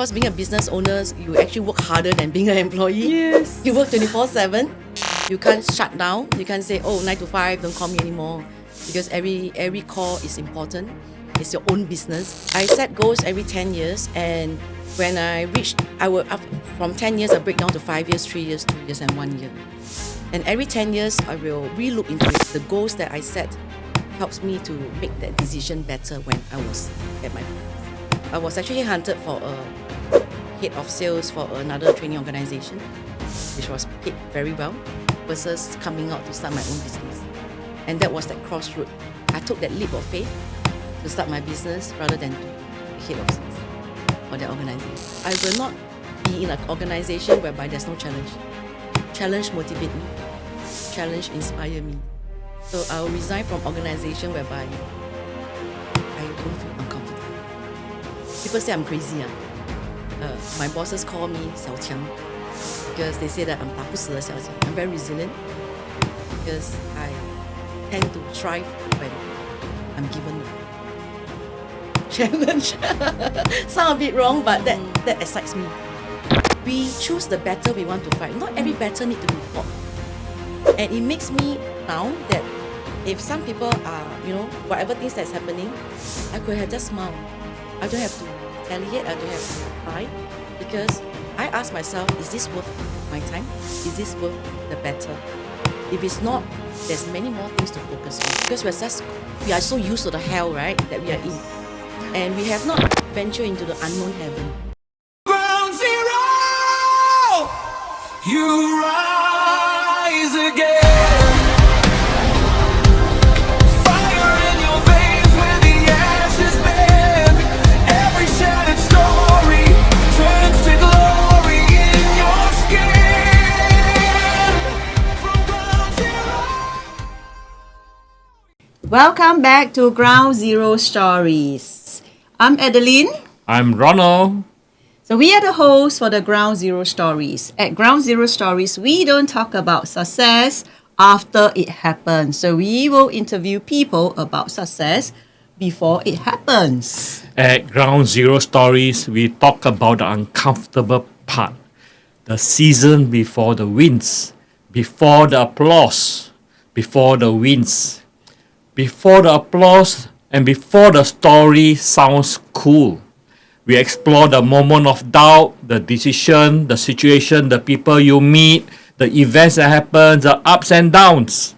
Because being a business owner, you actually work harder than being an employee. Yes. You work 24/7. You can't shut down. You can't say, oh, 9 to 5, don't call me anymore. Because every call is important. It's your own business. I set goals every 10 years, and when I reached, from 10 years, I break down to 5 years, 3 years, 2 years, and 1 year. And every 10 years, I will re-look into it. The goals that I set helps me to make that decision better when I was at my place. I was actually hunted for a head of sales for another training organization, which was paid very well, versus coming out to start my own business. And that was that crossroad. I took that leap of faith to start my business rather than to be head of sales for that organization. I will not be in an organization whereby there's no challenge. Challenge motivate me. Challenge inspire me. So I'll resign from organization whereby I don't feel uncomfortable. People say I'm crazy. My bosses call me 小强 because they say that I'm 打不死的小强. I'm very resilient because I tend to thrive when I'm given a challenge. Sound a bit wrong, but that excites me. We choose the battle we want to fight. Not every battle need to be fought. And it makes me now that if some people are, whatever things that's happening, I could have just smiled. I don't have to retaliate, I don't have to cry, because I ask myself, is this worth my time? Is this worth the battle? If it's not, there's many more things to focus on, because we are so used to the hell, right, that we are in. And we have not ventured into the unknown heaven. Ground zero, you rise again. Fire in your veins when the ashes bend. Every shattered story turns to glory in your skin. From ground zero. Welcome back to Ground Zero Stories. I'm Adeline. I'm Ronald. So we are the hosts for the Ground Zero Stories. At Ground Zero Stories, we don't talk about success after it happens. So we will interview people about success before it happens. At Ground Zero Stories, we talk about the uncomfortable part, the season before the wins, before the applause, before the wins, before the applause, and before the story sounds cool. We explore the moment of doubt, the decision, the situation, the people you meet, the events that happen, the ups and downs.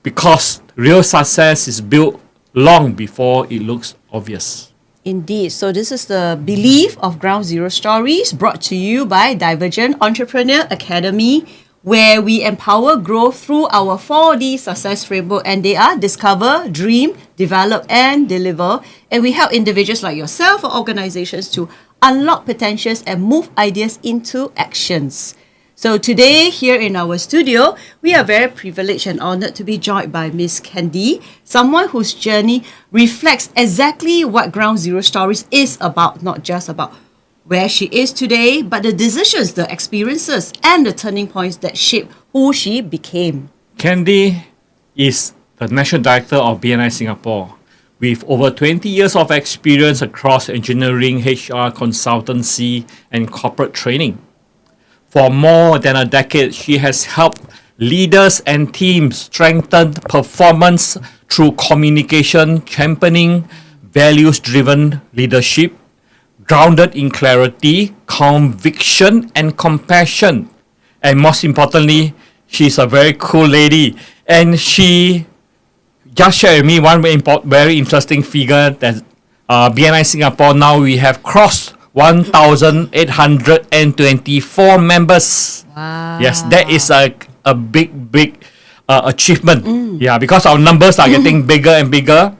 Because real success is built long before it looks obvious. Indeed. So this is the belief of Ground Zero Stories, brought to you by Divergent Entrepreneur Academy, where we empower growth through our 4D success framework, and they are discover, dream, develop, and deliver. And we help individuals like yourself or organizations to unlock potentials and move ideas into actions. So today, here in our studio, we are very privileged and honored to be joined by Miss Candy, someone whose journey reflects exactly what Ground Zero Stories is about, not just about where she is today, but the decisions, the experiences, and the turning points that shape who she became. Candy is the National Director of BNI Singapore, with over 20 years of experience across engineering, HR, consultancy, and corporate training. For more than a decade, she has helped leaders and teams strengthen performance through communication, championing values-driven leadership, grounded in clarity, conviction, and compassion. And most importantly, she's a very cool lady. And she just shared with me one very interesting figure that BNI Singapore, now we have crossed 1,824 members. Wow. Yes, that is a big achievement. Yeah, because our numbers are getting bigger and bigger.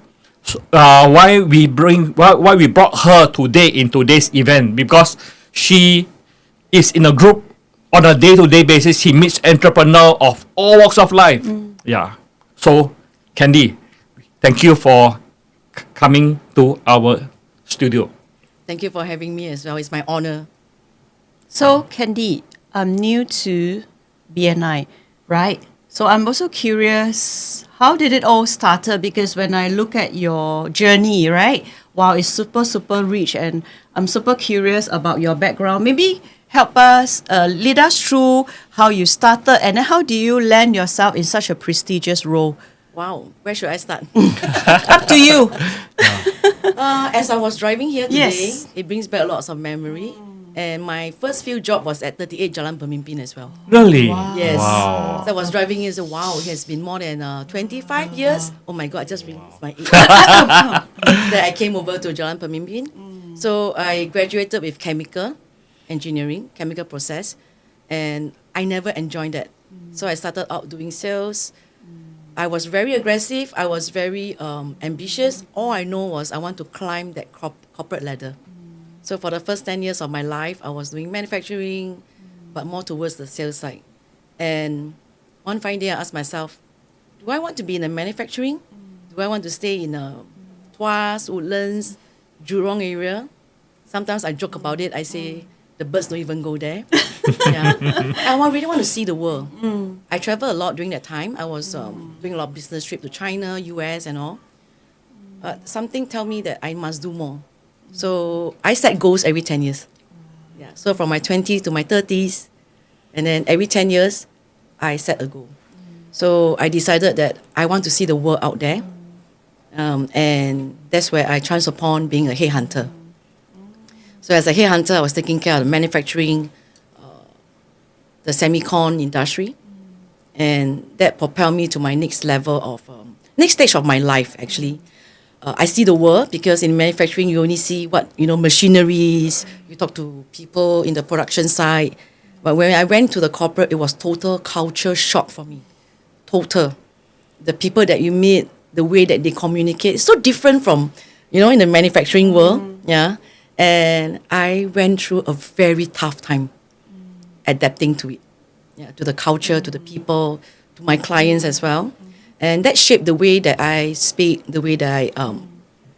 Why we brought her today in today's event, because she is in a group on a day-to-day basis. She meets entrepreneurs of all walks of life. Yeah. So, Candy, thank you for coming to our studio. Thank you for having me as well. It's my honor. So, Candy, I'm new to BNI, right? So I'm also curious, how did it all started? Because when I look at your journey, right, wow, it's super, super rich. And I'm super curious about your background. Maybe help us, lead us through how you started and then how do you land yourself in such a prestigious role? Wow, where should I start? Up to you. As I was driving here today, Yes. it brings back lots of memory. And my first few job was at 38 Jalan Pemimpin as well. Really? Yes. Wow. So I was driving here, so wow, it has been more than 25 years. Oh my God, I just realized my age. That I came over to Jalan Pemimpin. So I graduated with chemical engineering, chemical process, and I never enjoyed that. So I started out doing sales. I was very aggressive. I was very ambitious. All I know was I want to climb that corporate ladder. So for the first 10 years of my life, I was doing manufacturing, but more towards the sales side. And one fine day, I asked myself, do I want to be in the manufacturing? Do I want to stay in Tuas, Woodlands, Jurong area? Sometimes I joke about it. I say, the birds don't even go there. Yeah. I really want to see the world. I traveled a lot during that time. I was doing a lot of business trip to China, US and all. But something tell me that I must do more. So I set goals every 10 years. Yeah. So from my 20s to my 30s, and then every 10 years, I set a goal. So I decided that I want to see the world out there. And that's where I chanced upon being a headhunter. So as a headhunter, I was taking care of the manufacturing, the semicon industry. And that propelled me to my next level of, next stage of my life, actually. I see the world because in manufacturing, you only see machineries, you talk to people in the production side. But when I went to the corporate, it was total culture shock for me. Total. The people that you meet, the way that they communicate, it's so different from, in the manufacturing world. Yeah. And I went through a very tough time adapting to it. Yeah, to the culture, to the people, to my clients as well. And that shaped the way that I speak, the way that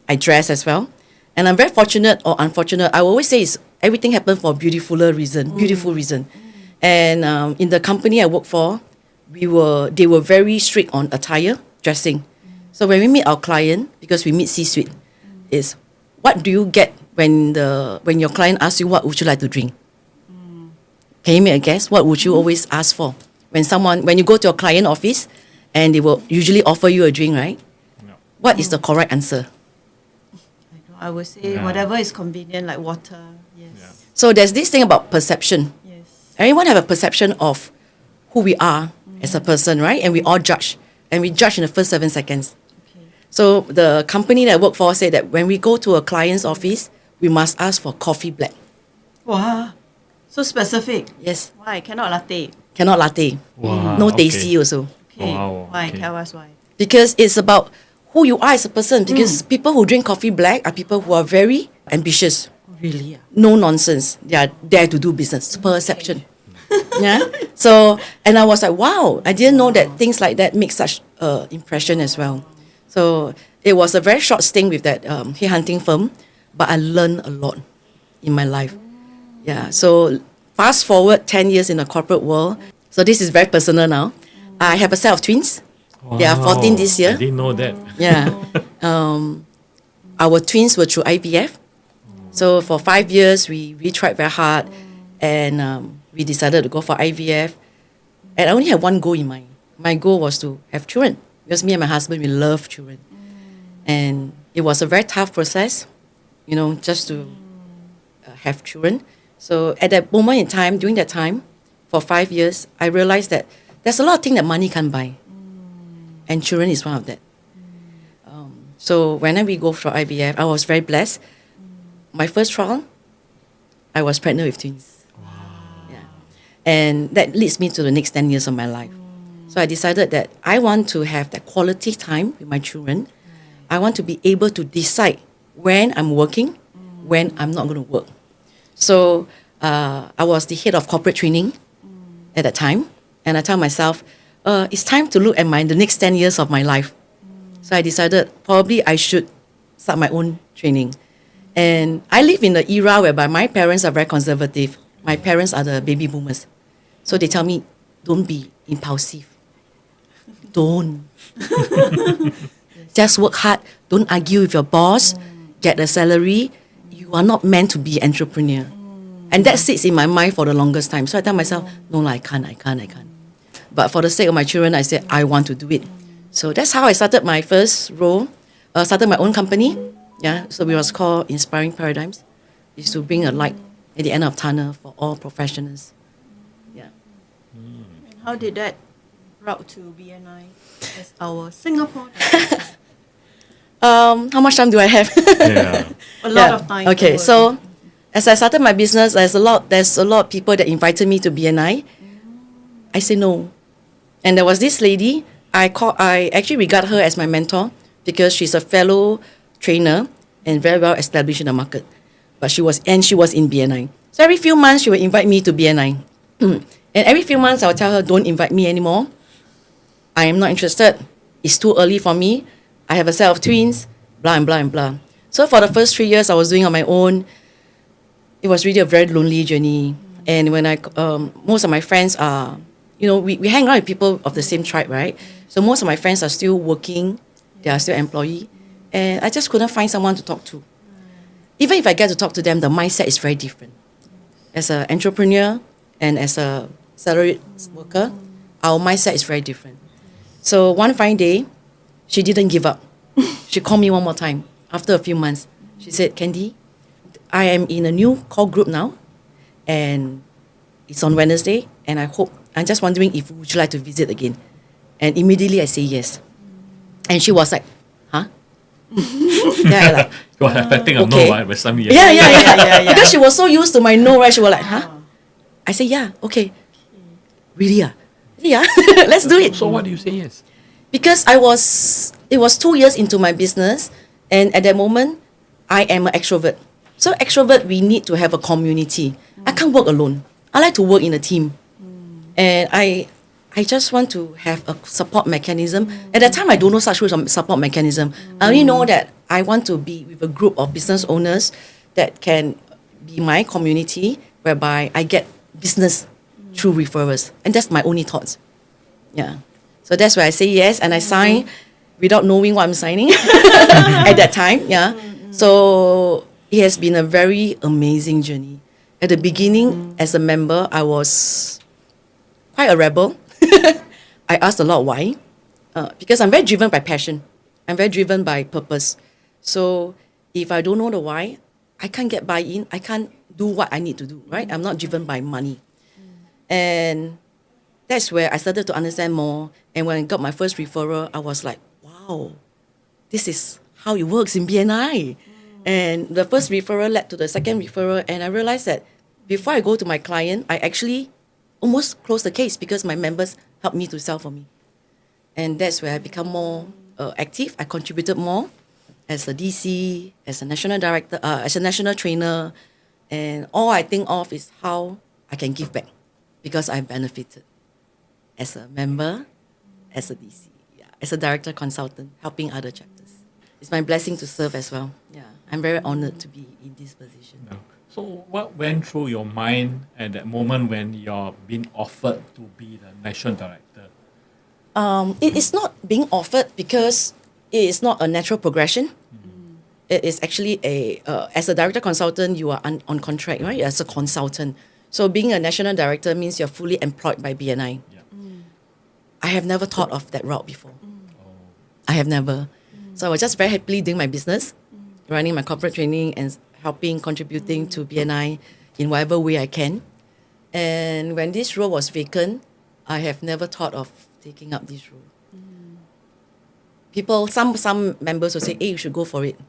I dress as well. And I'm very fortunate or unfortunate. I always say everything happened for a beautiful reason. And in the company I work for, they were very strict on attire, dressing. So when we meet our client, because we meet C-suite, is what do you get when your client asks you what would you like to drink? Can you make a guess? What would you always ask for? When you go to a client office and they will usually offer you a drink, right? No. What is the correct answer? I would say whatever is convenient, like water. Yes. Yeah. So there's this thing about perception. Yes. Everyone have a perception of who we are as a person, right? And we all judge. And we judge in the first 7 seconds. Okay. So the company that I work for said that when we go to a client's office, we must ask for coffee black. Wow. So specific. Yes. Why? Cannot latte. Cannot latte. Wow, No okay. tasty also. Okay. Wow, Why? okay. Tell us why. Because it's about who you are as a person. Because people who drink coffee black are people who are very ambitious. Really? No nonsense. They are there to do business. Perception. Yeah. So, and I was like, wow, I didn't know that things like that make such impression as well. So it was a very short stint with that headhunting firm, but I learned a lot in my life. Yeah. So fast forward 10 years in the corporate world. So this is very personal now. I have a set of twins. They are 14 this year. I didn't know that. Yeah. Our twins were through IVF. So for 5 years, we tried very hard and we decided to go for IVF. And I only had one goal in mind. My goal was to have children because me and my husband, we love children. And it was a very tough process, just to have children. So at that moment in time, during that time, for 5 years, I realized that there's a lot of things that money can't buy. And children is one of that. So when we go for IVF, I was very blessed. My first trial, I was pregnant with twins. Yeah. And that leads me to the next 10 years of my life. So I decided that I want to have that quality time with my children. I want to be able to decide when I'm working, when I'm not going to work. So I was the head of corporate training at that time. And I tell myself, it's time to look at the next 10 years of my life. So I decided probably I should start my own training. And I live in the era whereby my parents are very conservative. My parents are the baby boomers. So they tell me, don't be impulsive. Don't. Just work hard. Don't argue with your boss. get a salary, you are not meant to be entrepreneur. And that sits in my mind for the longest time. So I tell myself, no, I can't. But for the sake of my children, I said, I want to do it. So that's how I started my first role, started my own company. Yeah, so it was called Inspiring Paradigms. It's to bring a light at the end of tunnel for all professionals. Yeah. How did that route to BNI as our Singapore? How much time do I have? Yeah. A lot of time. Okay, so as I started my business, there's a lot of people that invited me to BNI. I say no. And there was this lady, I actually regard her as my mentor because she's a fellow trainer and very well established in the market. But she was in BNI. So every few months she would invite me to BNI. And every few months I would tell her, don't invite me anymore. I am not interested. It's too early for me. I have a set of twins, blah and blah and blah. So for the first 3 years I was doing on my own. It was really a very lonely journey. And when most of my friends are, we hang out with people of the same tribe, right? So most of my friends are still working. They are still employee. And I just couldn't find someone to talk to. Even if I get to talk to them, the mindset is very different. As an entrepreneur and as a salaried worker, our mindset is very different. So one fine day, she didn't give up. She called me one more time after a few months. She said, Candy, I am in a new call group now, and it's on Wednesday, and I'm just wondering if would you like to visit again? And immediately I say yes. And she was like, huh? Yeah, like, You are expecting a okay. no, right? With some yes. Yeah. Because she was so used to my no, right? She was like, huh? I say, yeah, okay. Really? Yeah, let's do it. So what do you say yes? Because it was 2 years into my business, and at that moment, I am an extrovert. So extrovert, we need to have a community. I can't work alone. I like to work in a team. And I just want to have a support mechanism. At that time, I don't know such a support mechanism. I only know that I want to be with a group of business owners that can be my community, whereby I get business through referrals. And that's my only thoughts. Yeah. So that's why I say yes, and I sign without knowing what I'm signing at that time. Yeah. So it has been a very amazing journey. At the beginning, as a member, I was quite a rebel. I asked a lot why. Because I'm very driven by passion. I'm very driven by purpose. So if I don't know the why, I can't get buy-in. I can't do what I need to do, right? I'm not driven by money. And that's where I started to understand more. And when I got my first referral, I was like, wow, this is how it works in BNI. And the first referral led to the second referral. And I realized that before I go to my client, I actually almost closed the case because my members helped me to sell for me. And that's where I become more active. I contributed more as a DC, as a national director, as a national trainer. And all I think of is how I can give back because I benefited as a member, as a DC, as a director consultant, helping other chapters. It's my blessing to serve as well. Yeah, I'm very honored to be in this position. No. So what went through your mind at that moment when you're being offered to be the national director? It is not being offered because it is not a natural progression. It is actually as a director consultant, you are on contract, right? As a consultant. So being a national director means you're fully employed by BNI. Yeah. I have never thought of that route before. I have never. So I was just very happily doing my business, running my corporate training and helping, contributing to BNI in whatever way I can. And when this role was vacant, I have never thought of taking up this role. People, some members will say, hey, you should go for it.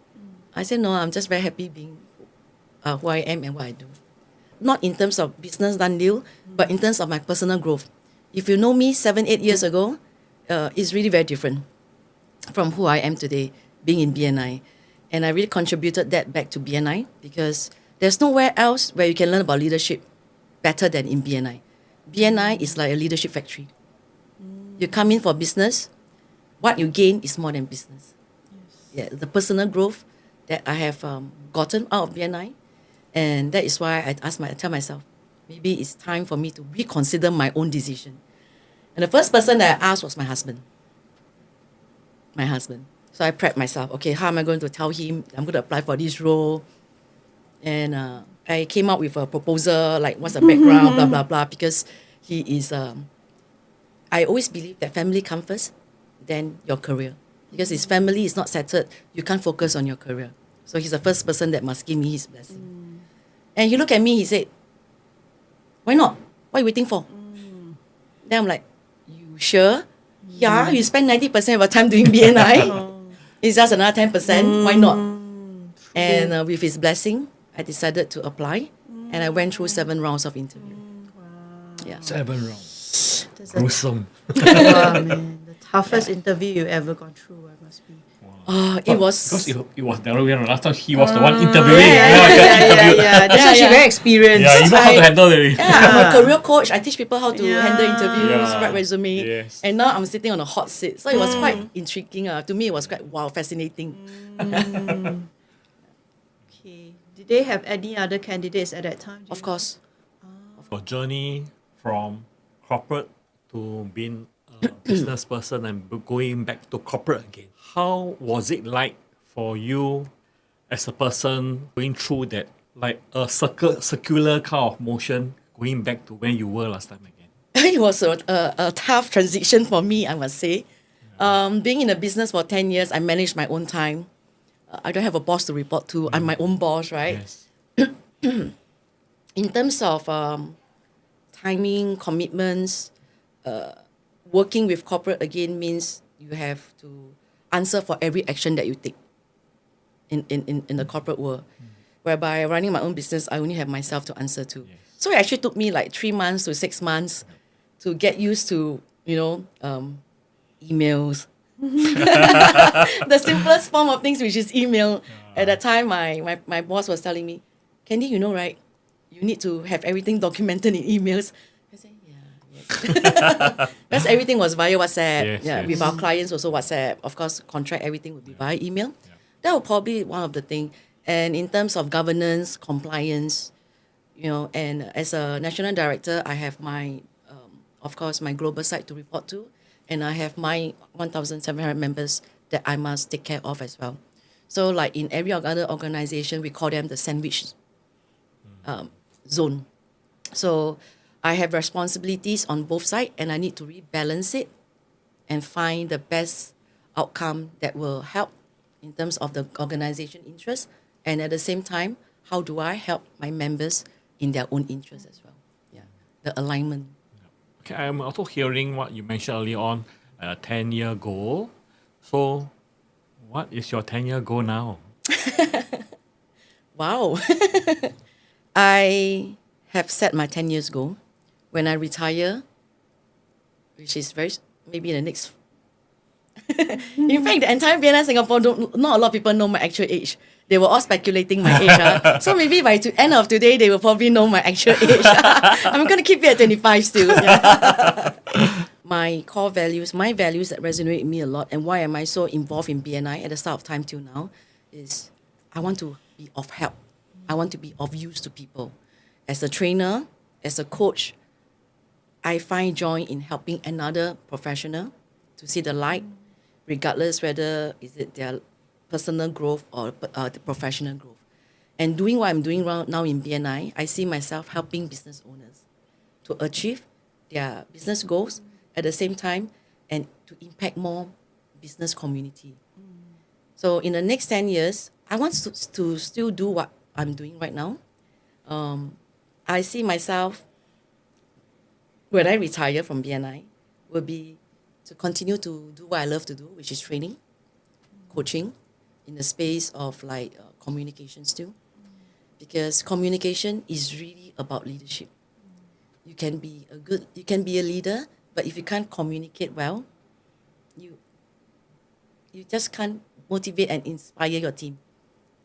I said, no, I'm just very happy being who I am and what I do. Not in terms of business done deal, but in terms of my personal growth. If you know me 7-8 years ago, it's really very different from who I am today, being in BNI. And I really contributed that back to BNI because there's nowhere else where you can learn about leadership better than in BNI. BNI is like a leadership factory. You come in for business, what you gain is more than business. Yeah, the personal growth that I have gotten out of BNI, and that is why I tell myself, maybe it's time for me to reconsider my own decision. And the first person that I asked was my husband. My husband. So I prepped myself. Okay, how am I going to tell him I'm going to apply for this role? And I came up with a proposal, like what's the background, blah, blah, blah, because he is, I always believe that family comes first, then your career. Because his family is not settled, you can't focus on your career. So he's the first person that must give me his blessing. And he looked at me, he said, why not? What are you waiting for? Then I'm like, you sure? Yeah, you spend 90% of your time doing BNI. It's just another 10%. Why not? And with his blessing, I decided to apply. And I went through 7 rounds of interview. Yeah. 7 rounds. That's a, Gruesome. wow, man. The toughest interview you ever gone through, I must be. It was... Because it was the other way around. Last time he was the one interviewing. Now I get interviewed. That's why she's very experienced. Yeah, you know how to handle it. I'm a career coach. I teach people how to handle interviews, Yeah. write resume. Yes. And now I'm sitting on a hot seat. So it was quite intriguing. To me, it was quite fascinating. Okay. Did they have any other candidates at that time? Of course. Your journey from corporate to being a business person and going back to corporate again. How was it like for you as a person going through that, like a circular kind of motion, going back to where you were last time again? It was a tough transition for me, I must say. Being in a business for 10 years, I managed my own time. I don't have a boss to report to. I'm my own boss, right? Yes. In terms of timing, commitments, working with corporate again means you have to answer for every action that you take in the corporate world. Whereby running my own business, I only have myself to answer to. Yes. So it actually took me like 3 months to 6 months to get used to, emails. The simplest form of things, which is email. At that time, my boss was telling me, Candy, you know, right? You need to have everything documented in emails. I said, yes. Because everything was via WhatsApp. Yes. With our clients also WhatsApp. Of course, contract, everything would be via email. That would probably be one of the things. And in terms of governance, compliance, and as a national director, I have my, of course, my global site to report to, and I have my 1,700 members that I must take care of as well. So like in every other organization, we call them the sandwich zone. So I have responsibilities on both sides, and I need to rebalance it and find the best outcome that will help in terms of the organization interest, and at the same time, how do I help my members in their own interest as well? Yeah, the alignment. Okay, I'm also hearing what you mentioned earlier on, a 10-year goal. So, what is your 10-year goal now? Wow. I have set my 10 years goal. When I retire, which is maybe in the next... In fact, the entire BNI Singapore, not a lot of people know my actual age. They were all speculating my age. So maybe by the end of today, they will probably know my actual age. I'm going to keep it at 25 still. My core values, my values that resonate with me a lot, and why am I so involved in BNI at the start of time till now, is I want to be of help. I want to be of use to people. As a trainer, as a coach, I find joy in helping another professional to see the light, regardless whether is it their personal growth or the professional growth. And doing what I'm doing now in BNI, I see myself helping business owners to achieve their business goals at the same time and to impact more business community. So in the next 10 years, I want to still do what I'm doing right now. I see myself, when I retire from BNI, will be to continue to do what I love to do, which is training, coaching, in the space of communication still. Because communication is really about leadership. You can be a leader, but if you can't communicate well, you just can't motivate and inspire your team,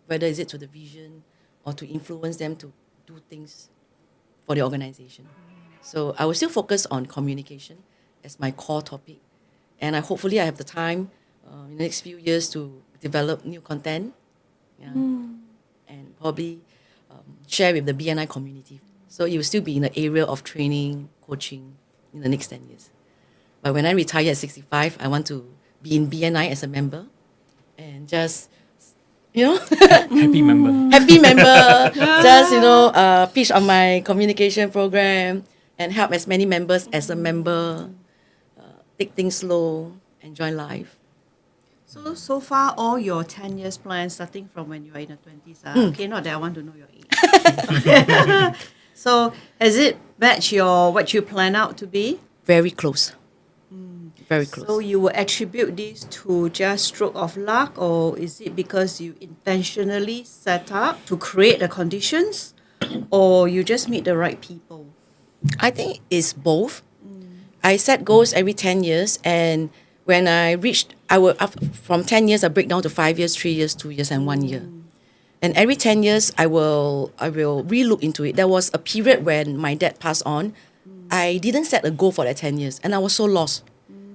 whether is it to the vision or to influence them to do things for the organization. So I will still focus on communication as my core topic. And hopefully I have the time in the next few years to develop new content, and probably share with the BNI community. So it will still be in the area of training, coaching in the next 10 years. But when I retire at 65, I want to be in BNI as a member and just, you know, Happy member. happy member, just, pitch on my communication program and help as many members as a member, take things slow, enjoy life. So far, all your 10 years plans, starting from when you are in the 20s, okay, not that I want to know your age. So, has it matched what you plan out to be? Very close. Very close. So, you will attribute this to just stroke of luck, or is it because you intentionally set up to create the conditions, or you just meet the right people? I think it's both. I set goals every 10 years, and when I reached, from 10 years, I break down to 5 years, 3 years, 2 years, and 1 year. And every 10 years, I will re-look into it. There was a period when my dad passed on. I didn't set a goal for that 10 years, and I was so lost.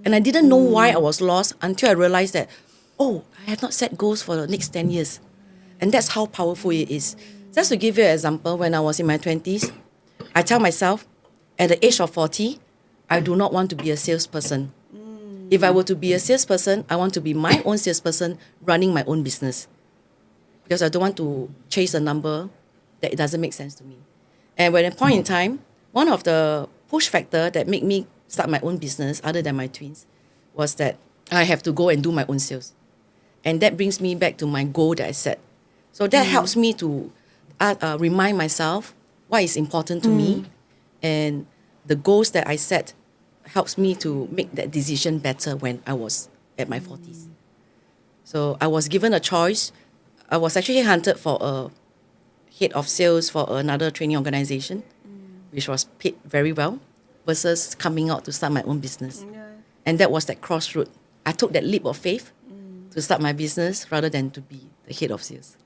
And I didn't know why I was lost until I realized that, oh, I have not set goals for the next 10 years. And that's how powerful it is. Just to give you an example, when I was in my 20s, I tell myself, at the age of 40, I do not want to be a salesperson. If I were to be a salesperson, I want to be my own salesperson running my own business. Because I don't want to chase a number that it doesn't make sense to me. And when at a point in time, one of the push factor that made me start my own business, other than my twins, was that I have to go and do my own sales. And that brings me back to my goal that I set. So that helps me to remind myself what is important to me, and the goals that I set helps me to make that decision better when I was at my 40s. So I was given a choice. I was actually hunted for a head of sales for another training organization, which was paid very well, versus coming out to start my own business. And that was that crossroad. I took that leap of faith to start my business rather than to be the head of sales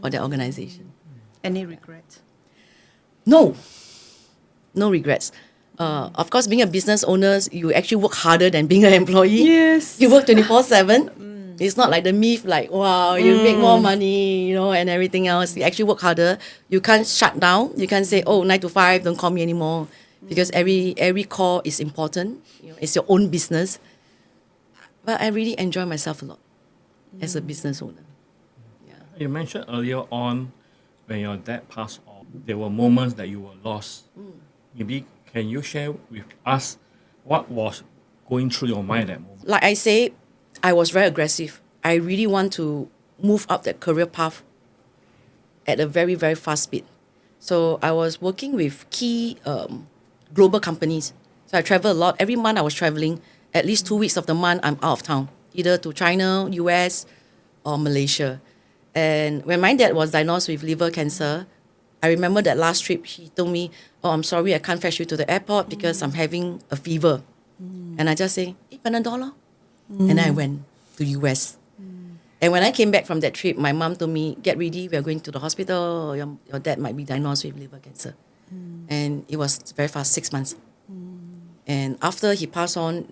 for that organization. Any regret? No regrets. Of course, being a business owner, you actually work harder than being an employee. Yes. You work 24/7. It's not like the myth, like, wow, you make more money, and everything else. You actually work harder. You can't shut down. You can't say, oh, 9 to 5, don't call me anymore. Because every call is important. It's your own business. But I really enjoy myself a lot as a business owner. You mentioned earlier on when your dad passed on, there were moments that you were lost. Maybe can you share with us what was going through your mind at that moment? Like I say, I was very aggressive. I really want to move up that career path at a very, very fast speed. So I was working with key global companies. So I travel a lot. Every month I was traveling. At least 2 weeks of the month, I'm out of town, either to China, US, or Malaysia. And when my dad was diagnosed with liver cancer, I remember that last trip, he told me, oh, I'm sorry, I can't fetch you to the airport because I'm having a fever. And I just say, hey, $100. And I went to US. And when I came back from that trip, my mom told me, get ready, we're going to the hospital. Your dad might be diagnosed with liver cancer. And it was very fast, 6 months. And after he passed on,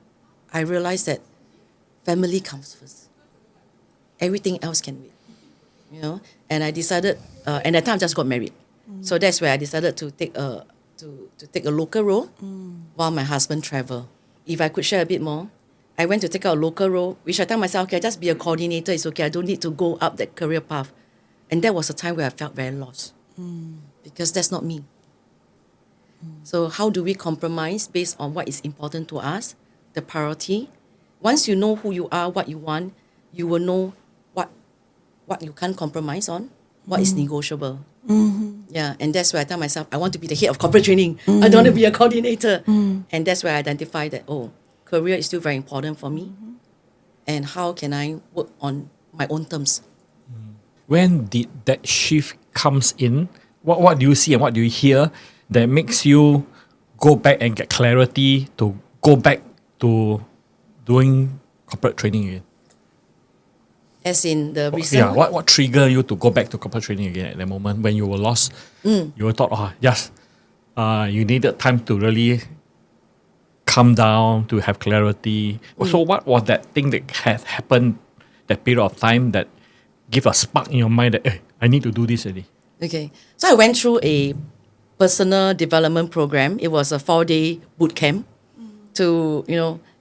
I realized that family comes first. Everything else can wait. And I decided, and at that time I just got married. So that's where I decided to take a local role while my husband traveled. If I could share a bit more, I went to take out a local role, which I tell myself, okay, just be a coordinator, it's okay, I don't need to go up that career path. And that was a time where I felt very lost because that's not me. So how do we compromise based on what is important to us, the priority? Once you know who you are, what you want, you will know what you can't compromise on, what is negotiable. Yeah, and that's where I tell myself, I want to be the head of corporate training. I don't want to be a coordinator. And that's where I identify that, career is still very important for me. And how can I work on my own terms? When did that shift comes in? What do you see and what do you hear that makes you go back and get clarity to go back to doing corporate training again? As in the recent... Yeah, what triggered you to go back to corporate training again at that moment when you were lost? You were thought, you needed time to really calm down, to have clarity. So what was that thing that had happened, that period of time that give a spark in your mind that, I need to do this already? Okay. So I went through a personal development program. It was a 4-day boot camp to,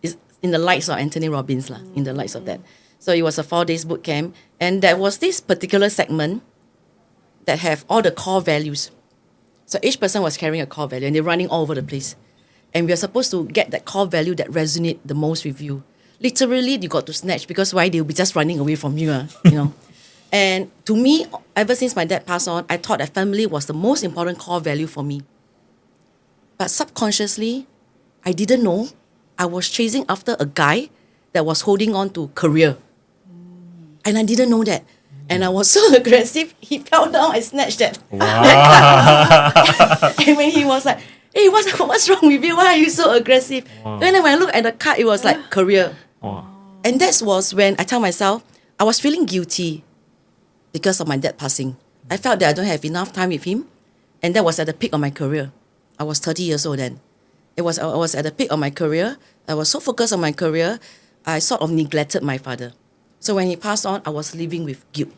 it's in the lights of Anthony Robbins, in the lights of that. So it was a 4 days boot camp. And there was this particular segment that have all the core values. So each person was carrying a core value and they're running all over the place. And we are supposed to get that core value that resonate the most with you. Literally, you got to snatch because why? They'll be just running away from you, you know. And to me, ever since my dad passed on, I thought that family was the most important core value for me. But subconsciously, I didn't know I was chasing after a guy that was holding on to career. And I didn't know that. And I was so aggressive, he fell down, I snatched that. And when he was like, hey, what's wrong with you? Why are you so aggressive? Then when I looked at the card, it was like career. And that was when I tell myself, I was feeling guilty because of my dad passing. I felt that I don't have enough time with him. And that was at the peak of my career. I was 30 years old then. I was at the peak of my career. I was so focused on my career, I sort of neglected my father. So when he passed on, I was living with guilt.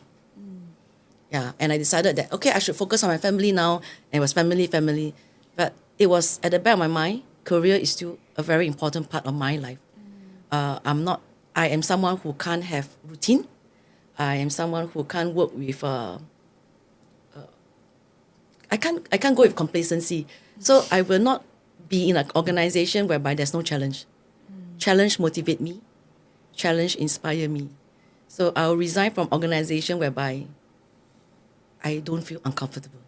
Yeah, and I decided that, okay, I should focus on my family now. And it was family. But it was at the back of my mind, career is still a very important part of my life. I am someone who can't have routine. I am someone who can't work with, I can't go with complacency. So I will not be in an organization whereby there's no challenge. Challenge motivate me. Challenge inspire me. So I'll resign from organization whereby I don't feel uncomfortable.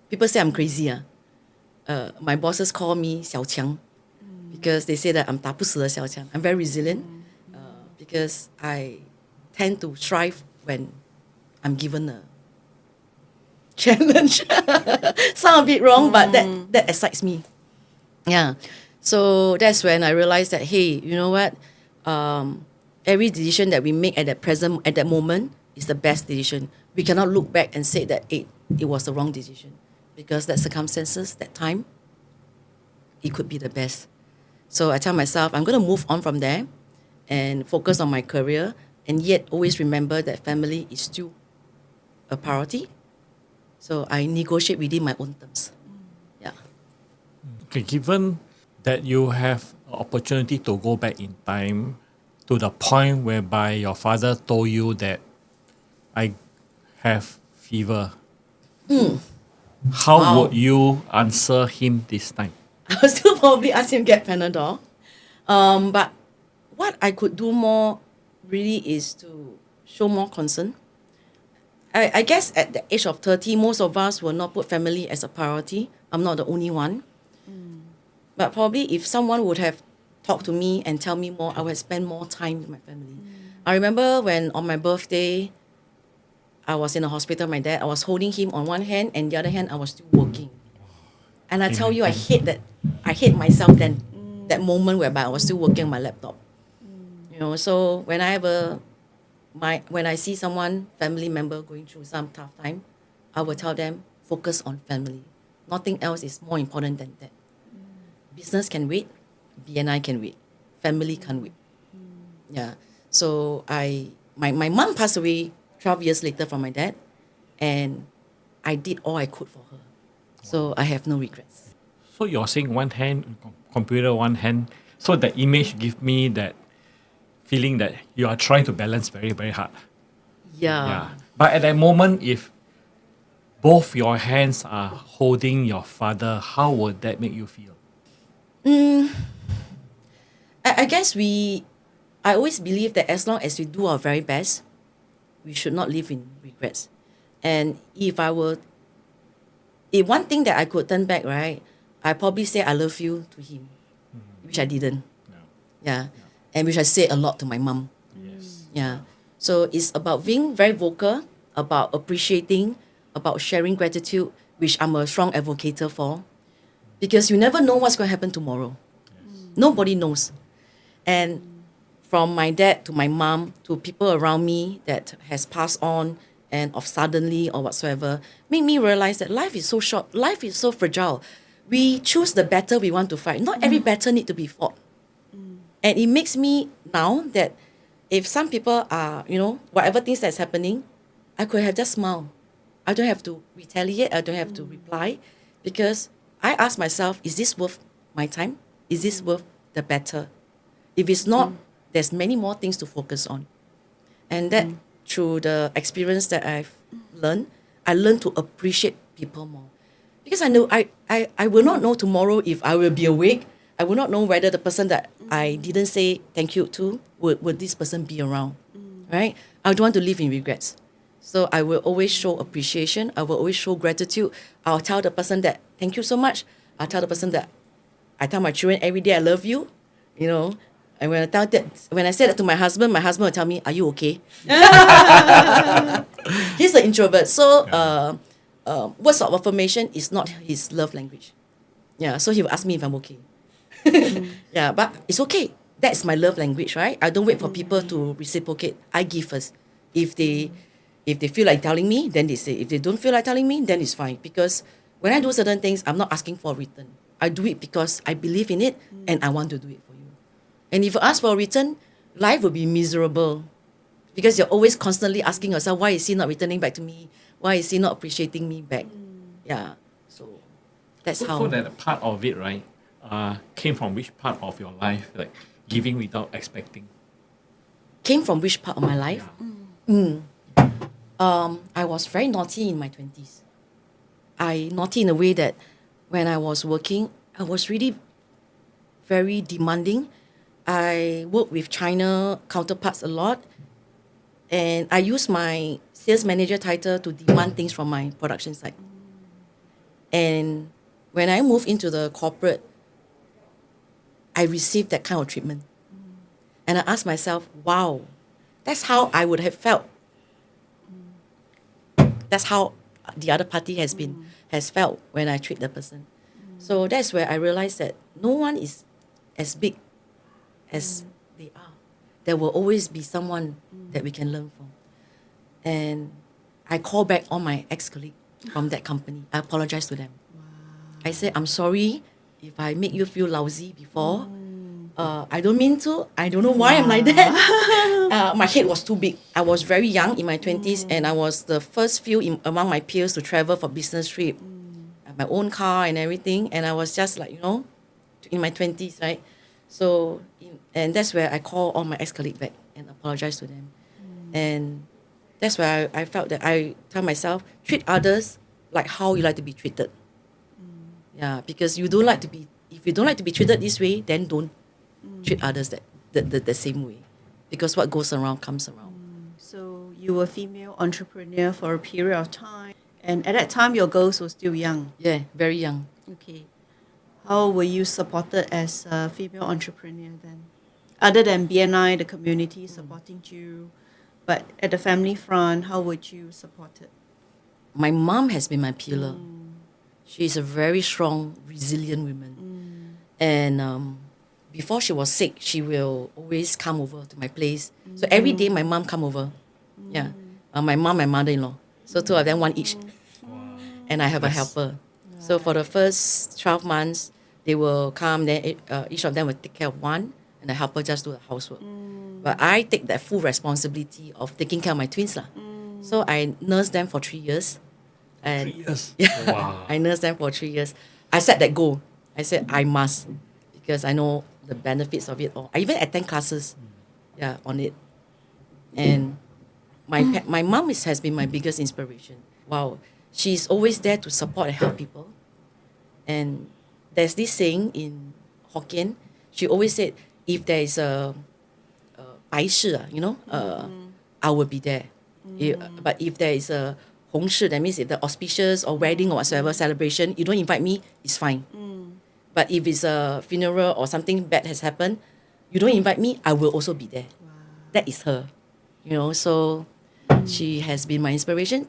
People say I'm crazy. My bosses call me 小强 because they say that I'm 打不死的小强. I'm very resilient because I tend to thrive when I'm given a challenge. Sound a bit wrong, but that excites me. Yeah. So that's when I realized that, hey, you know what? Every decision that we make at that moment is the best decision. We cannot look back and say that it was the wrong decision because that circumstances, that time, it could be the best. So I tell myself, I'm going to move on from there and focus on my career and yet always remember that family is still a priority. So I negotiate within my own terms. Yeah. Okay, given that you have an opportunity to go back in time to the point whereby your father told you that I have fever, how would you answer him this time? I would still probably ask him get Panadol. But what I could do more really is to show more concern. I guess at the age of 30, most of us will not put family as a priority. I'm not the only one. But probably if someone would have talked to me and tell me more, I would spend more time with my family. I remember when on my birthday, I was in the hospital, my dad, I was holding him on one hand and the other hand, I was still working. And I tell you, I hate myself then, that moment whereby I was still working on my laptop. You know, so when I see someone, family member going through some tough time, I will tell them, focus on family. Nothing else is more important than that. Business can wait, BNI can wait, family can't wait. Yeah. So my mom passed away 12 years later from my dad, and I did all I could for her. So I have no regrets. So you're saying one hand, computer, one hand. So the image give me that feeling that you are trying to balance very, very hard. Yeah. But at that moment, if both your hands are holding your father, how would that make you feel? I guess I always believe that as long as we do our very best, we should not live in regrets. And if one thing that I could turn back, right, I probably say I love you to him, which I didn't. Yeah. And which I say a lot to my mom. Yes. Yeah. So it's about being very vocal, about appreciating, about sharing gratitude, which I'm a strong advocate for. Because you never know what's going to happen tomorrow. Nobody knows. And from my dad to my mom to people around me that has passed on and of suddenly or whatsoever, make me realize that life is so short, life is so fragile. We choose the battle we want to fight. Not every battle need to be fought. And it makes me now that if some people are, whatever things that's happening, I could have just smiled. I don't have to retaliate. I don't have to reply because I ask myself, is this worth my time? Is this worth the battle? If it's not, there's many more things to focus on. And that through the experience that I've learned, I learned to appreciate people more. Because I know I will not know tomorrow if I will be awake. I will not know whether the person that I didn't say thank you to, would this person be around, right? I don't want to live in regrets. So I will always show appreciation. I will always show gratitude. I'll tell the person that, thank you so much. I'll tell the person that, I tell my children every day, I love you, you know. And when I say that to my husband will tell me, are you okay? He's an introvert. So words of affirmation is not his love language. Yeah, so he will ask me if I'm okay. Yeah, but it's okay. That's my love language, right? I don't wait for people to reciprocate. I give first. If they feel like telling me, then they say. If they don't feel like telling me, then it's fine. Because when I do certain things, I'm not asking for a return. I do it because I believe in it and I want to do it for you. And if you ask for a return, life will be miserable. Because you're always constantly asking yourself, why is he not returning back to me? Why is he not appreciating me back? Yeah. So that's how. So that part of it, right, came from which part of your life? Like giving without expecting. Came from which part of my life? I was very naughty in my 20s. I naughty in a way that when I was working, I was really very demanding. I worked with China counterparts a lot. And I used my sales manager title to demand things from my production side. And when I moved into the corporate, I received that kind of treatment. And I asked myself, wow, that's how I would have felt. That's how the other party has felt when I treat the person. So that's where I realized that no one is as big as they are. There will always be someone that we can learn from. And I call back all my ex-colleagues from that company. I apologize to them. I said, I'm sorry if I make you feel lousy before. I don't mean to. I don't know why I'm like that. My head was too big. I was very young in my 20s and I was the first few among my peers to travel for business trip. I had my own car and everything. And I was just like, in my 20s, right? So, and that's where I call all my ex-colleagues back and apologize to them. And that's where I felt that I tell myself, treat others like how you like to be treated. Yeah, because if you don't like to be treated this way, then don't treat others the same way. Because what goes around comes around. So you were a female entrepreneur for a period of time. And at that time, your girls were still young. Yeah, very young. Okay. How were you supported as a female entrepreneur then? Other than BNI, the community supporting you, but at the family front, how would you support it? My mom has been my pillar. She's a very strong, resilient woman. And before she was sick, she will always come over to my place. So every day my mom come over. Yeah. My mom and mother-in-law. So two of them, one each. And I have a helper. So for the first 12 months, they will come, then each of them will take care of one, and the helper just do the housework. But I take that full responsibility of taking care of my twins. So I nursed them for 3 years. And 3 years? Yeah, Wow. I nursed them for 3 years. I set that goal. I said, I must, because I know the benefits of it all. I even attend classes on it. And my mom has been my biggest inspiration. Wow. She's always there to support and help people. And there's this saying in Hokkien, she always said, if there is a 白事, I will be there. But if there is a 红事, that means if the auspicious or wedding or whatsoever celebration, you don't invite me, it's fine. But if it's a funeral or something bad has happened, you don't invite me, I will also be there. That is her. So she has been my inspiration.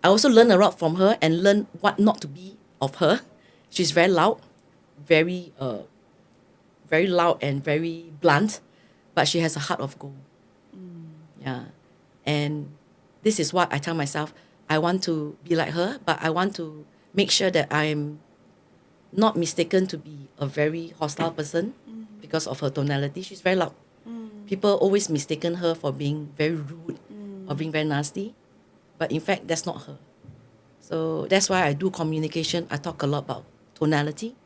I also learned a lot from her and learned what not to be of her. She's very loud, very loud and very blunt, but she has a heart of gold. Yeah. And this is what I tell myself. I want to be like her, but I want to make sure that I'm not mistaken to be a very hostile person because of her tonality. She's very loud. People always mistaken her for being very rude or being very nasty. But in fact, that's not her. So that's why I do communication. I talk a lot about tonality.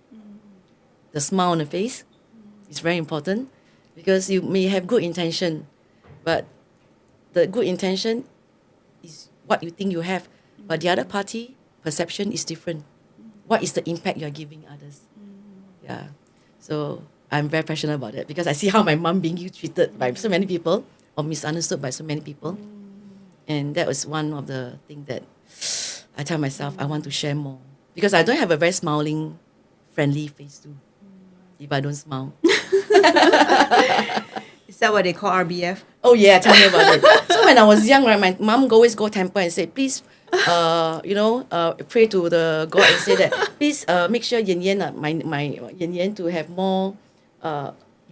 The smile on the face is very important because you may have good intention, but the good intention is what you think you have, but the other party perception is different. What is the impact you're giving others? Yeah. So I'm very passionate about it because I see how my mom being treated by so many people or misunderstood by so many people. And that was one of the things that I tell myself I want to share more. Because I don't have a very smiling, friendly face too. If I don't smile. Is that what they call RBF? Oh yeah, tell me about it. So when I was young, right, my mom always go temple and say, please, pray to the God and say that, please make sure Yan Yan, my Yan Yan to have more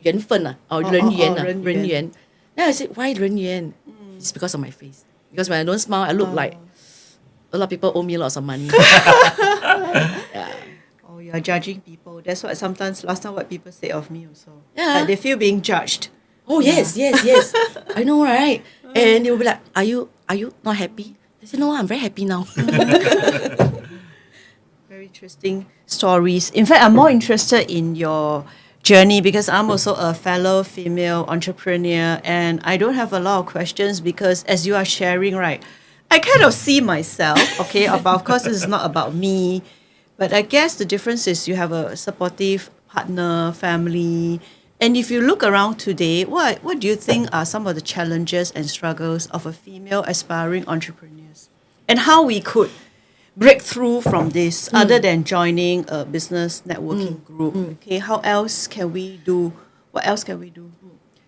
缘分 or 人缘 人缘. Then I said, why 人缘? It's because of my face. Because when I don't smile, I look like a lot of people owe me lots of money. Yeah. Oh, you're judging people. That's what sometimes last time what people say of me also. Yeah. Like they feel being judged. Oh yes. I know, right? And they will be like, are you not happy? I said, no, I'm very happy now. Very interesting stories. In fact, I'm more interested in your journey because I'm also a fellow female entrepreneur and I don't have a lot of questions because as you are sharing, right, I kind of see myself, okay, of course this is not about me, but I guess the difference is you have a supportive partner, family, and if you look around today, what do you think are some of the challenges and struggles of a female aspiring entrepreneurs and how we could break through from this other than joining a business networking group? Okay, how else can we do? What else can we do?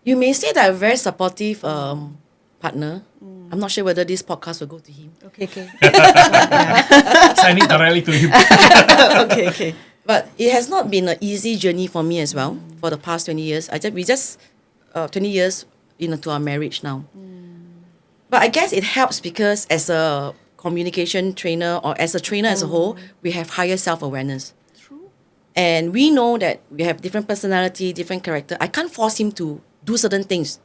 You may say that I'm a very supportive partner. I'm not sure whether this podcast will go to him. Okay. Send it directly to him. okay. But it has not been an easy journey for me as well for the past 20 years. We just 20 years into our marriage now. But I guess it helps because as a communication trainer or as a trainer as a whole, we have higher self-awareness. True. And we know that we have different personality, different character. I can't force him to do certain things.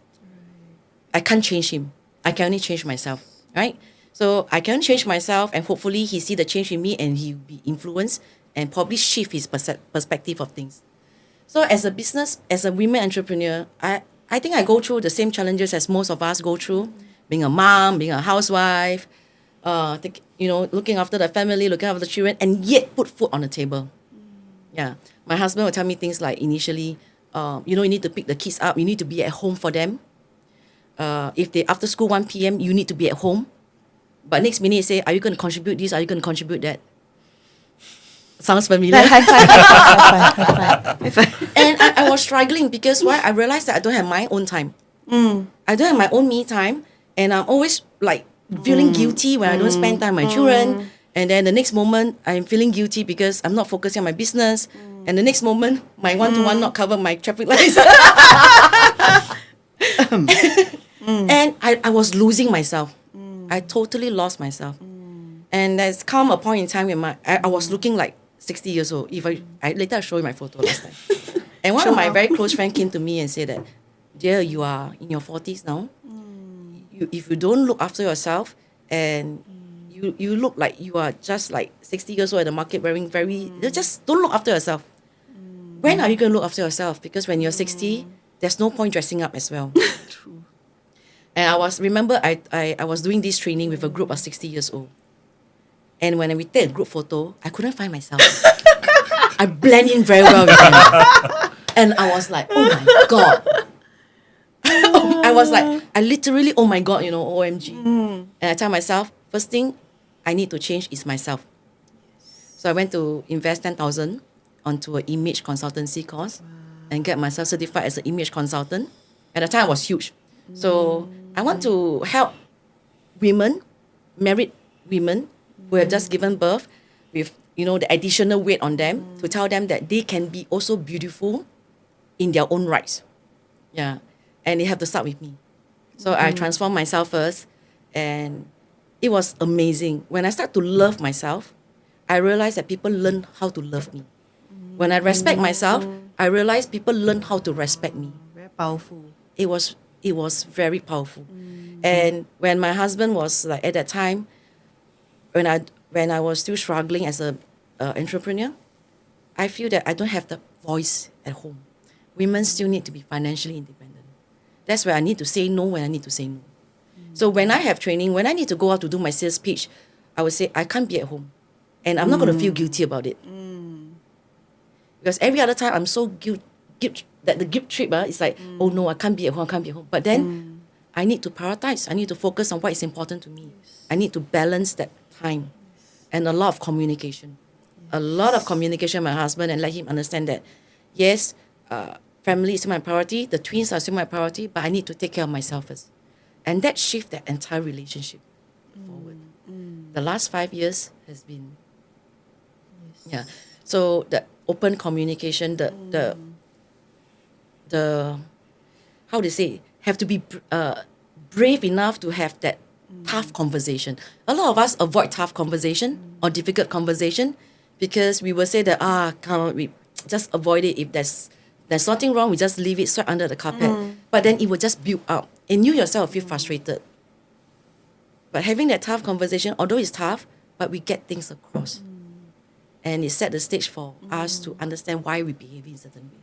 I can't change him. I can only change myself, right? So I can change myself and hopefully he see the change in me and he'll be influenced and probably shift his perspective of things. So as a business, as a women entrepreneur, I think I go through the same challenges as most of us go through, being a mom, being a housewife, looking after the family, looking after the children, and yet put food on the table. Yeah. My husband will tell me things like initially, you need to pick the kids up, you need to be at home for them. If they after school 1 p.m., you need to be at home. But next minute, say, are you going to contribute this? Are you going to contribute that? Sounds familiar. High five. And I was struggling because why? I realized that I don't have my own time. I don't have my own me time. And I'm always like feeling guilty when I don't spend time with my children. And then the next moment, I'm feeling guilty because I'm not focusing on my business. And the next moment, my one-to-one not cover my traffic lights. And I was losing myself. I totally lost myself. And there's come a point in time when I was looking like 60 years old. If I later I'll show you my photo last time. And one of my very close friends came to me and said that, dear, you are in your 40s now. If you don't look after yourself and you look like you are just like 60 years old at the market wearing just don't look after yourself. When are you going to look after yourself? Because when you're 60, there's no point dressing up as well. True. And I was doing this training with a group of 60 years old. And when we take a group photo, I couldn't find myself. I blend in very well with them. And I was like, oh my God. I literally, oh my God, OMG. And I tell myself, first thing I need to change is myself. So I went to invest 10,000 onto an image consultancy course and get myself certified as an image consultant. At the time, it was huge. So I want to help women, married women who have just given birth with, the additional weight on them to tell them that they can be also beautiful in their own rights. Yeah. And they have to start with me. So I transformed myself first and it was amazing. When I start to love myself, I realized that people learn how to love me. When I respect myself, I realized people learn how to respect me. Very powerful. It was very powerful. And when my husband was like at that time, when I was still struggling as a entrepreneur, I feel that I don't have the voice at home. Women still need to be financially independent. That's where I need to say no when I need to say no. So when I have training, when I need to go out to do my sales pitch, I would say, I can't be at home. And I'm not going to feel guilty about it. Because every other time I'm so that the guilt trip is like, oh no, I can't be at home, I can't be at home. But then I need to prioritize. I need to focus on what is important to me. I need to balance that time. And a lot of communication. A lot of communication with my husband and let him understand that, yes, family is my priority, the twins are still my priority, but I need to take care of myself first. And that shift that entire relationship forward. The last 5 years has been, yeah. So the open communication, the how to say, have to be brave enough to have that tough conversation. A lot of us avoid tough conversation or difficult conversation because we will say that we just avoid it. If there's nothing wrong, we just leave it swept under the carpet. But then it will just build up, and you yourself feel frustrated. But having that tough conversation, although it's tough, but we get things across, and it set the stage for us to understand why we behave in a certain way.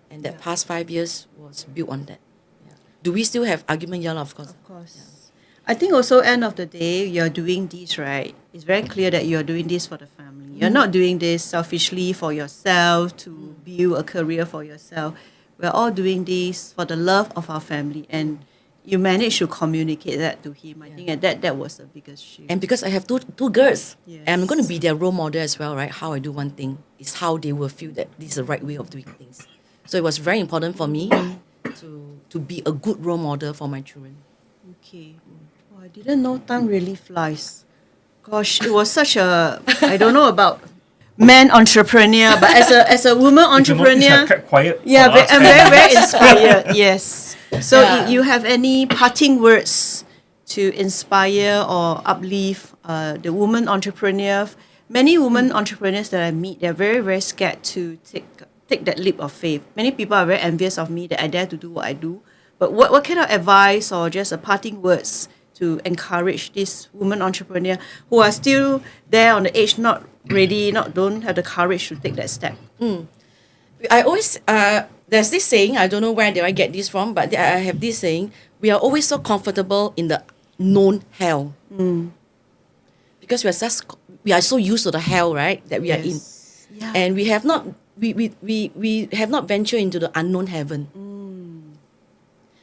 And that past 5 years was built on that. Yeah. Do we still have argument? Yeah, of course. Of course. Yeah. I think also end of the day, you're doing this, right? It's very clear that you're doing this for the family. You're not doing this selfishly for yourself to build a career for yourself. We're all doing this for the love of our family, and you managed to communicate that to him. I think that was the biggest shift. And because I have two girls, Yes. and I'm going to be their role model as well, right? How I do one thing is how they will feel that this is the right way of doing things. So it was very important for me to be a good role model for my children. Okay. Oh, I didn't know time really flies. Gosh, it was such a, I don't know about man entrepreneur, but as a woman entrepreneur, Kept quiet. yeah, for the last I'm 10 very, very minutes. inspired. Yes. So Yeah. you have any parting words to inspire or uplift the woman entrepreneur? Many women entrepreneurs that I meet, they're very, very scared to take that leap of faith. Many people are very envious of me that I dare to do what I do. But what kind of advice or just a parting words to encourage this woman entrepreneur who are still there on the edge, not ready, don't have the courage to take that step? I always, there's this saying, I don't know where did I get this from, but I have this saying, we are always so comfortable in the known hell. Because we are so used to the hell, right, that we are in. Yeah. And we have not ventured into the unknown heaven.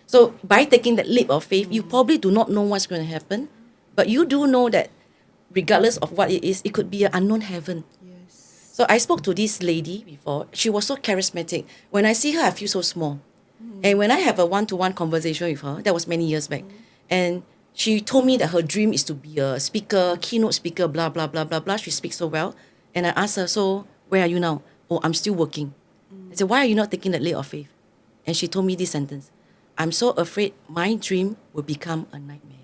So by taking that leap of faith, you probably do not know what's going to happen, but you do know that regardless of what it is, it could be an unknown heaven. Yes. So I spoke to this lady before. She was so charismatic. When I see her, I feel so small. And when I have a one-to-one conversation with her, that was many years back, and she told me that her dream is to be a speaker, keynote speaker, blah, blah, blah, blah, blah. She speaks so well. And I asked her, so where are you now? Oh, I'm still working. I said, why are you not taking that leap of faith? And she told me this sentence: I'm so afraid my dream will become a nightmare.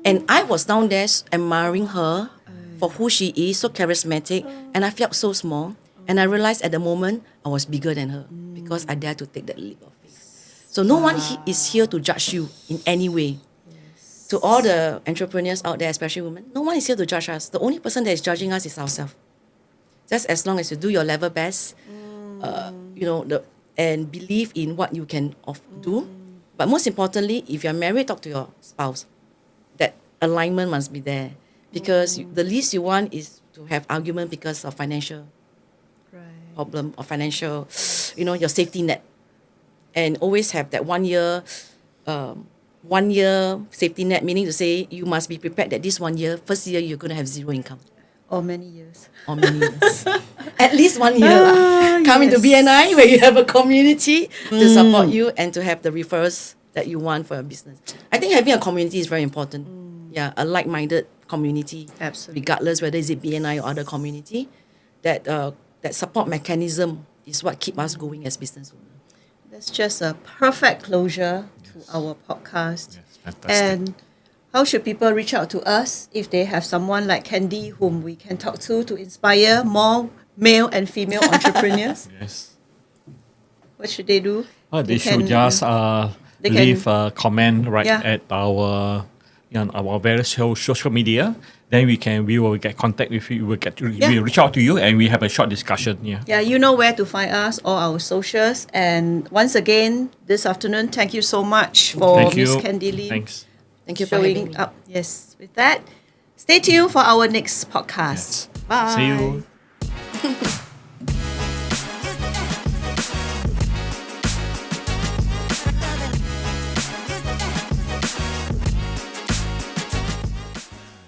And I was down there admiring her for who she is, so charismatic, and I felt so small. And I realized at the moment I was bigger than her because I dared to take that leap of faith. So no one is here to judge you in any way. To all the entrepreneurs out there, especially women, no one is here to judge us. The only person that is judging us is ourselves. Just as long as you do your level best, and believe in what you can do. But most importantly, if you're married, talk to your spouse. That alignment must be there. Because the least you want is to have argument because of financial problem or financial, your safety net. And always have that 1 year safety net, meaning to say you must be prepared that this 1 year, first year, you're going to have zero income. Or many years. Or many years. At least 1 year. Come into BNI where you have a community to support you and to have the referrals that you want for your business. I think having a community is very important. Yeah, a like-minded community. Absolutely. Regardless whether it's BNI or other community. That support mechanism is what keeps us going as business owners. That's just a perfect closure to our podcast. Yes, fantastic. And how should people reach out to us if they have someone like Candy whom we can talk to inspire more male and female entrepreneurs? Yes. What should they do? They should just leave a comment at our our various social media, then we will get contact with you. We will reach out to you and we have a short discussion. Yeah. Yeah, you know where to find us, all our socials. And once again, this afternoon, thank you so much for Thank you. Miss Candy Lee Thanks. Thank you for having showing me. up. Yes, with that, stay tuned for our next podcast. Yes. Bye. See you.